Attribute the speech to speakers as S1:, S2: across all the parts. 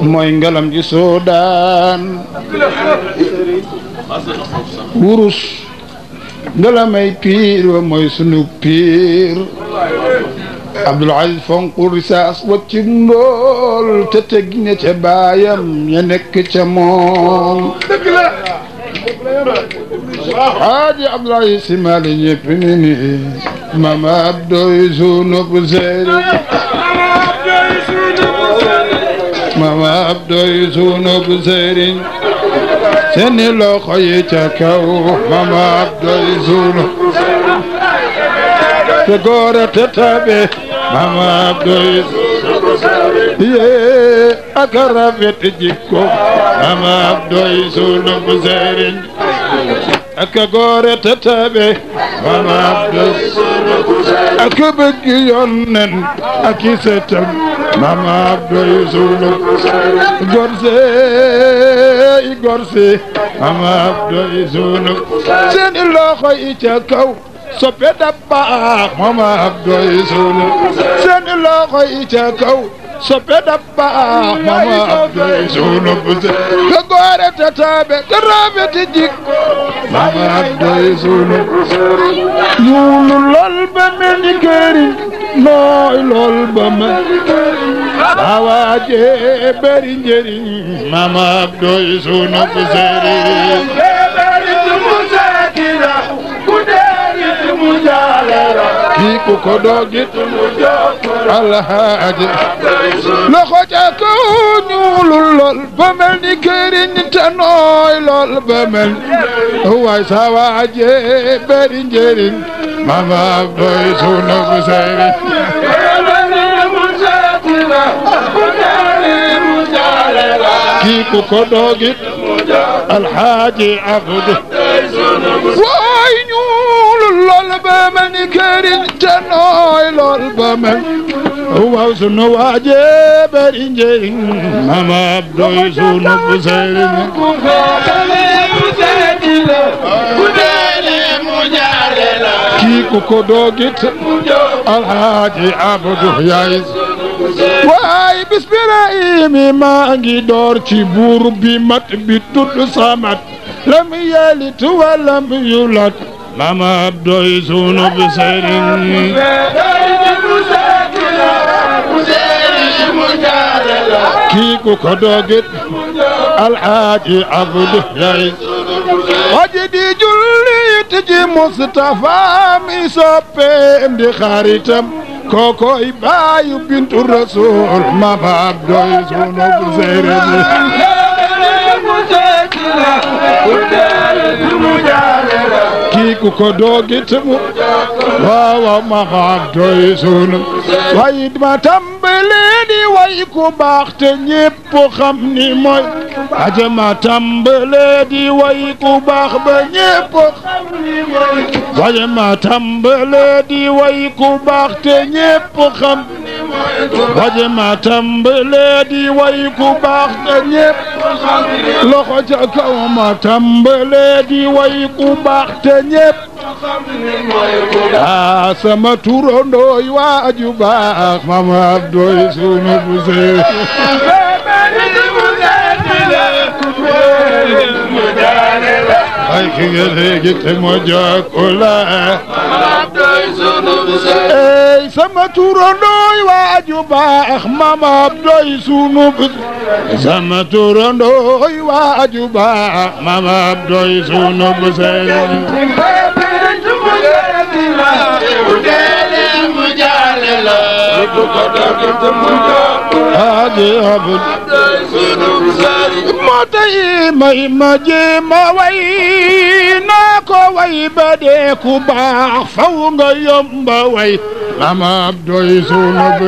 S1: mooy ngalam ji soodaan wurus ngalamay piir wa mooy sunu piir Abdul Aziz fonku risaas wacci ndool te teg ne ca baayam ña nekk ca moom Haaji Abdul Aziz Si Maali ñépp ni Mama Abdoy Zunub Zeri Mama Abdoy Zunub Zeri seeni loxo yi ca kaw Mama Abdoy Zunub te góor te tabe Mama Abdoy yee ak rafet jikko Mama Abdoy Zunub Zeri ak góor te tabe Mama Abdoy ak bëgg Yonent ak setam Mama Abdoy Zunub gorse Mama Abdoy Zunub seen loxo yi ca kaw soppe da baax Mama Abdoy Zunub seen loxo yi ca kaw soppe da baax Mama Abdoy Zunub ka góore te tabe ka rafet jikko Mama Abdoy Zunub ñuulu lool ba mel ni këriñ nooy lool ba mel ni këriñ awaaje bari njëriñ Mama Abdoy Zunub kii ku ko doogit alhaaji loxo ca kaw ñuulul lool ba mel ni këriñ te nooy lool ba mel waay sa waaje bari njëriñ Mama Abdoy Zunub kii ku ko doogit alhaaji Abdu waay ñuulul lool ba mel ni këriñ te nooy lool ba mel waaw sunu waaje bari njëriñ Mama Abdoy Zunub kii ku ko doogit alhaaji Abdu yaay waay bismillaahi maa ngi door ci buur bi mat bi tudd Samad lam yalit wa lam yulat Mama Abdoy Zunub kii ku ko doogit alhaaji Abdu yaay wajdi jullit ji Mustafa mi soppeem di xaritam kokoy baayu bintu Rasul Mama Abdoy Zunub kii ku ko doogit mu waaw Mama Abdoy Zunub waaye ma tàmbale di way ku baax te ñépp xam ni mooy aja ma tàmbale di way ku baax ba ñépp xam ni mooy waaye ma tàmbale di way ku baax te ñépp xam ni mooy waaye ma tàmbale di way ku baax te ñépp xam loxo ca kaw ma tàmbale di way ku baax te ñépp sama turandooy waaju baax Mama Abdoy Zunub ay ki nga léegi te moo jokkula Mama Abdoy Zunub ey sama turandooy waaju baax Mama Abdoy Zunub sama turandooy waaju baax Mama Abdoy Zunub moo tay may ma jéema way naa ko way ba dee ku baax faw nga yomba way Mama Abdoy Zunub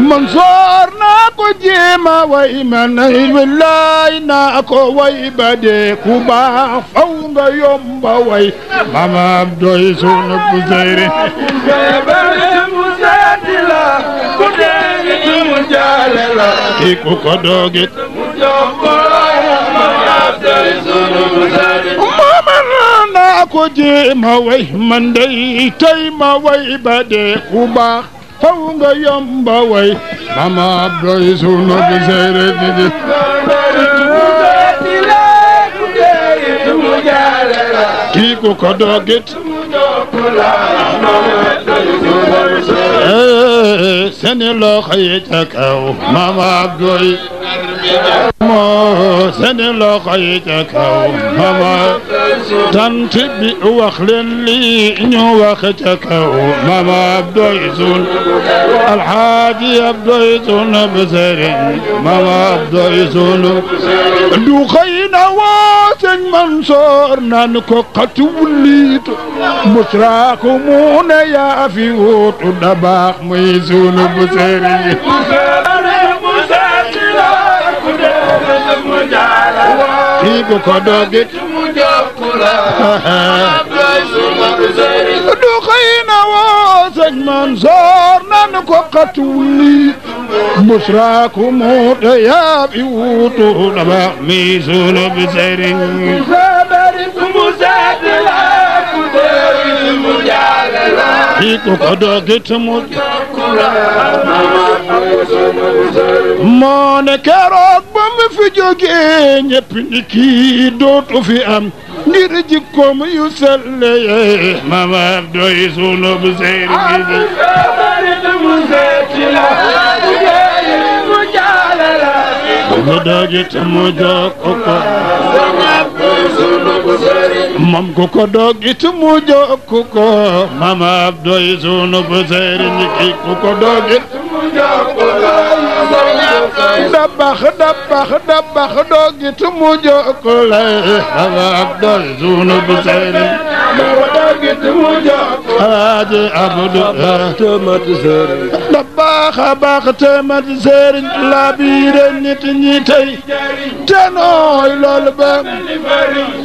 S1: Mansoor naa ko jéema way man wallaay naa ko way ba dee ku baax faw nga yomba way Mama Abdoy Zunub kii ku ko doogit ko jéema way man day tey ma way ba dee ku baax faw nga yomba way mama Abdoy sunu bu seere di kii ku ko dogit seeni loxo yi ca kaw mama Abdoy moo seeni loxo yi ca kaw mama tant bi wax leen lii ñu wax ca kaw mama Abdoy sun alxaaji Abdoy sun bu sëriñ mama Abdoy sun du xëy na woo sëñ Mansoor naan ko xatu wuliit busraako mu ne yaa fi wuutu da baax muy sunu bu sëriñ kii ku ko dogit du xëy na woo sëñ Mansoor naan ko xatu wuliit busraako mu ne yaa fi wuutu da baax muy sunu bu sëriñ kii ku ko dogit mu moo ne keroog ba mu fi jógee ñépp ni kii dootu fi am ngir jikkoom yu selle mama Abdoy sunu bu sëriñ mu dogit mu jokko ko moom ku ko dogit mu jokko ko mama Abdoy sunu bu sëriñ kii ku ko dogit dabax dogit mu jokko la mama Abdoy sunu bu sëriñ Alaaji Abdu tamat sëriñ dabax tamat sëriñ la biire nit ñi tey te nooy loolu ba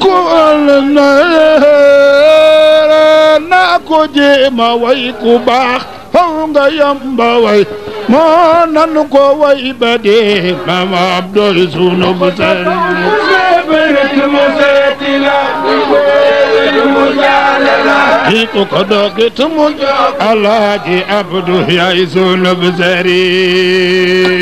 S1: ku na ko jéema way ku baax faw nga yamba way moo nanu ko way ba dee mama Abdoy sunu bu sëriñ kii ku ko dogit mu Alaaji Abdu yaay sunu bu sëriñ